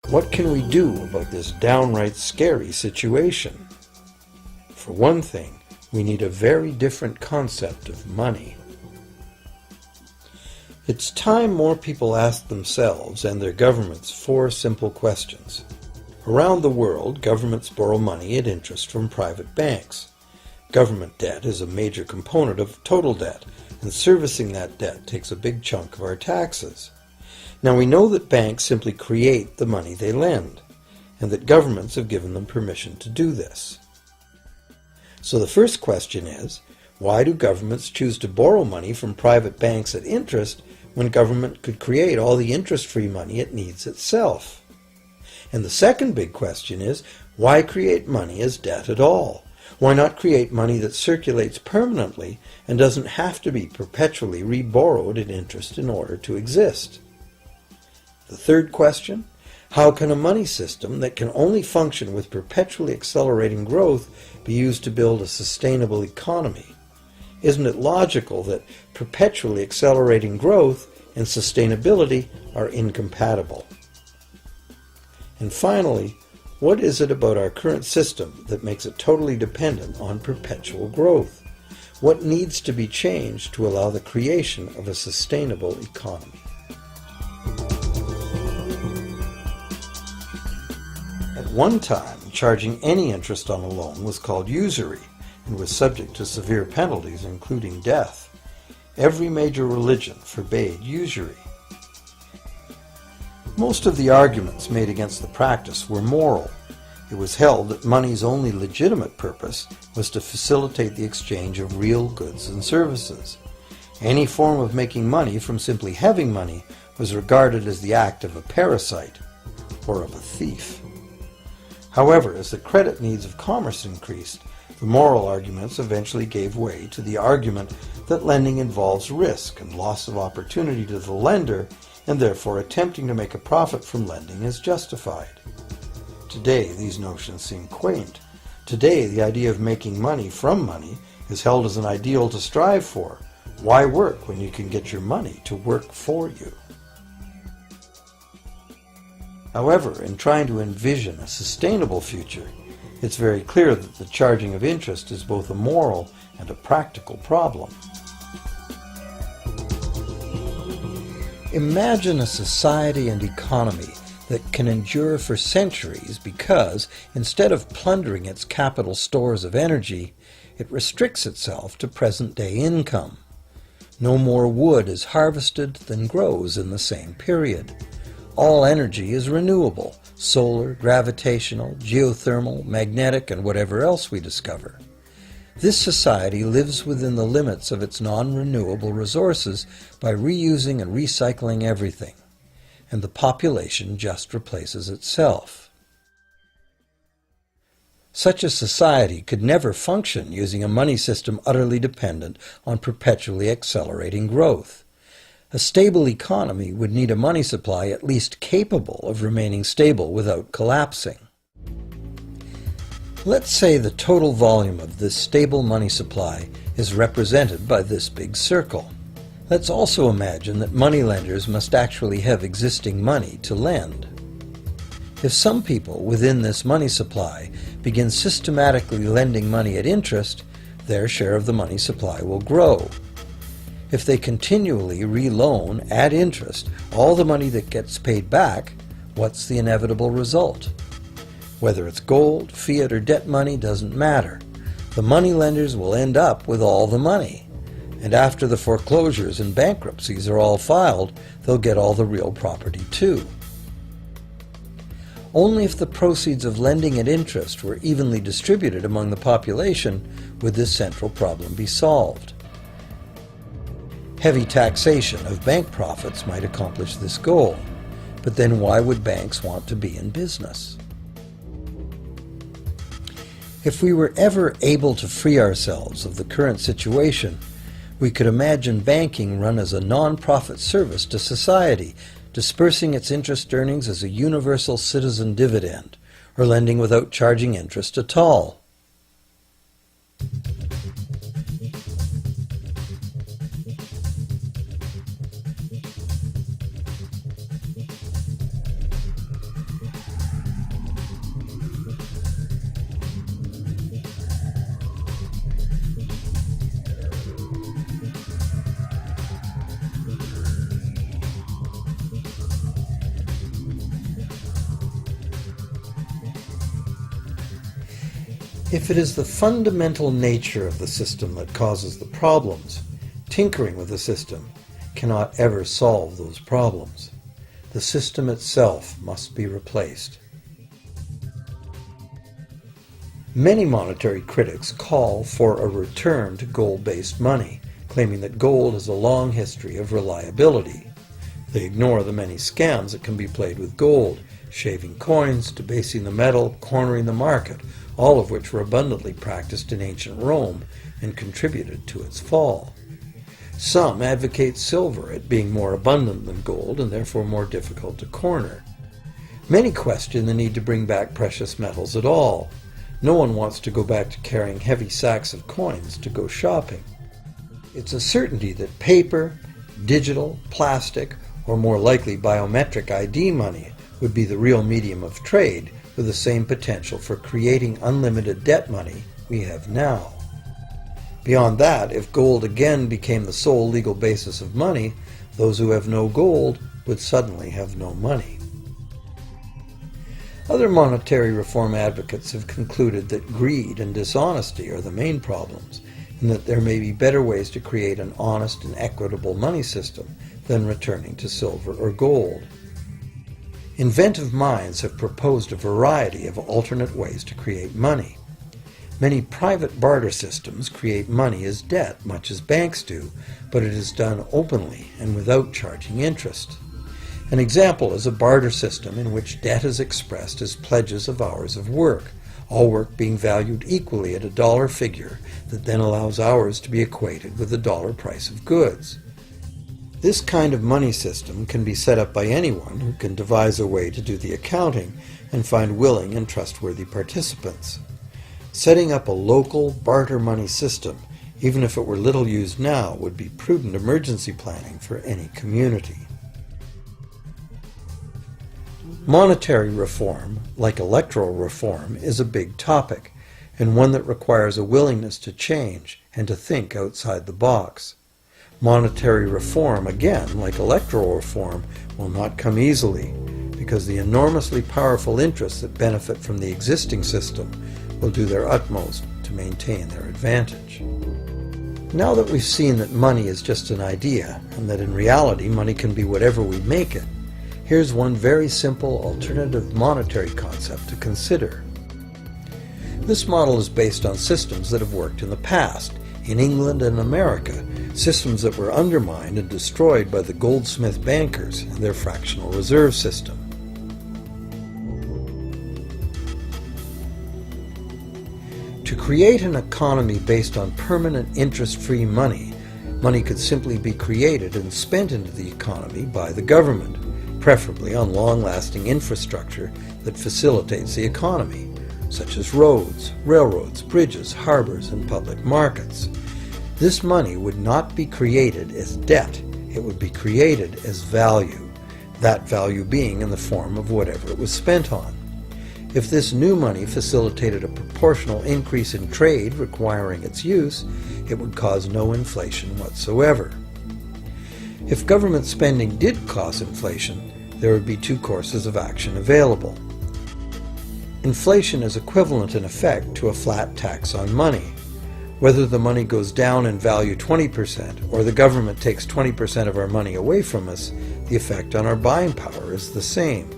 What can we do about this downright scary situation? For one thing, we need a very different concept of money. It's time more people asked themselves and their governments 4 simple questions. Around the world, governments borrow money at interest from private banks. Government debt is a major component of total debt, and servicing that debt takes a big chunk of our taxes. Now we know that banks simply create the money they lend, and that governments have given them permission to do this. So the first question is, why do governments choose to borrow money from private banks at interest when government could create all the interest-free money it needs itself? And the second big question is, why create money as debt at all? Why not create money that circulates permanently and doesn't have to be perpetually reborrowed at interest in order to exist? The third question, how can a money system that can only function with perpetually accelerating growth be used to build a sustainable economy? Isn't it logical that perpetually accelerating growth and sustainability are incompatible? And finally, what is it about our current system that makes it totally dependent on perpetual growth? What needs to be changed to allow the creation of a sustainable economy? At one time, charging any interest on a loan was called usury and was subject to severe penalties, including death. Every major religion forbade usury. Most of the arguments made against the practice were moral. It was held that money's only legitimate purpose was to facilitate the exchange of real goods and services. Any form of making money from simply having money was regarded as the act of a parasite or of a thief. However, as the credit needs of commerce increased, the moral arguments eventually gave way to the argument that lending involves risk and loss of opportunity to the lender, and therefore attempting to make a profit from lending is justified. Today, these notions seem quaint. Today, the idea of making money from money is held as an ideal to strive for. Why work when you can get your money to work for you? However, in trying to envision a sustainable future, it's very clear that the charging of interest is both a moral and a practical problem. Imagine a society and economy that can endure for centuries because, instead of plundering its capital stores of energy, it restricts itself to present-day income. No more wood is harvested than grows in the same period. All energy is renewable: solar, gravitational, geothermal, magnetic, and whatever else we discover. This society lives within the limits of its non-renewable resources by reusing and recycling everything, and the population just replaces itself. Such a society could never function using a money system utterly dependent on perpetually accelerating growth. A stable economy would need a money supply at least capable of remaining stable without collapsing. Let's say the total volume of this stable money supply is represented by this big circle. Let's also imagine that moneylenders must actually have existing money to lend. If some people within this money supply begin systematically lending money at interest, their share of the money supply will grow. If they continually reloan at interest all the money that gets paid back, what's the inevitable result? Whether it's gold, fiat, or debt money doesn't matter. The moneylenders will end up with all the money. And after the foreclosures and bankruptcies are all filed, they'll get all the real property too. Only if the proceeds of lending at interest were evenly distributed among the population would this central problem be solved. Heavy taxation of bank profits might accomplish this goal, but then why would banks want to be in business? If we were ever able to free ourselves of the current situation, we could imagine banking run as a non-profit service to society, dispersing its interest earnings as a universal citizen dividend, or lending without charging interest at all. If it is the fundamental nature of the system that causes the problems, tinkering with the system cannot ever solve those problems. The system itself must be replaced. Many monetary critics call for a return to gold-based money, claiming that gold has a long history of reliability. They ignore the many scams that can be played with gold, shaving coins, debasing the metal, cornering the market, all of which were abundantly practiced in ancient Rome and contributed to its fall. Some advocate silver, it being more abundant than gold and therefore more difficult to corner. Many question the need to bring back precious metals at all. No one wants to go back to carrying heavy sacks of coins to go shopping. It's a certainty that paper, digital, plastic, or more likely biometric ID money would be the real medium of trade, with the same potential for creating unlimited debt money we have now. Beyond that, if gold again became the sole legal basis of money, those who have no gold would suddenly have no money. Other monetary reform advocates have concluded that greed and dishonesty are the main problems, and that there may be better ways to create an honest and equitable money system than returning to silver or gold. Inventive minds have proposed a variety of alternate ways to create money. Many private barter systems create money as debt, much as banks do, but it is done openly and without charging interest. An example is a barter system in which debt is expressed as pledges of hours of work, all work being valued equally at a dollar figure that then allows hours to be equated with the dollar price of goods. This kind of money system can be set up by anyone who can devise a way to do the accounting and find willing and trustworthy participants. Setting up a local barter money system, even if it were little used now, would be prudent emergency planning for any community. Monetary reform, like electoral reform, is a big topic, and one that requires a willingness to change and to think outside the box. Monetary reform, again, like electoral reform, will not come easily, because the enormously powerful interests that benefit from the existing system will do their utmost to maintain their advantage. Now that we've seen that money is just an idea, and that in reality money can be whatever we make it, here's one very simple alternative monetary concept to consider. This model is based on systems that have worked in the past, in England and America, systems that were undermined and destroyed by the goldsmith bankers and their fractional reserve system. To create an economy based on permanent interest-free money, money could simply be created and spent into the economy by the government, preferably on long-lasting infrastructure that facilitates the economy, such as roads, railroads, bridges, harbors, and public markets. This money would not be created as debt, it would be created as value, that value being in the form of whatever it was spent on. If this new money facilitated a proportional increase in trade requiring its use, it would cause no inflation whatsoever. If government spending did cause inflation, there would be two courses of action available. Inflation is equivalent in effect to a flat tax on money. Whether the money goes down in value 20% or the government takes 20% of our money away from us, the effect on our buying power is the same.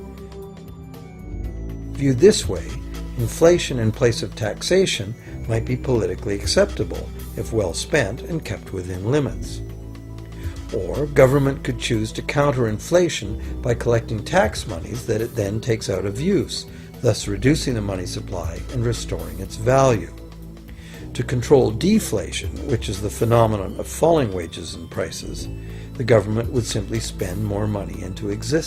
Viewed this way, inflation in place of taxation might be politically acceptable if well spent and kept within limits. Or government could choose to counter inflation by collecting tax monies that it then takes out of use, thus reducing the money supply and restoring its value. To control deflation, which is the phenomenon of falling wages and prices, the government would simply spend more money into existence.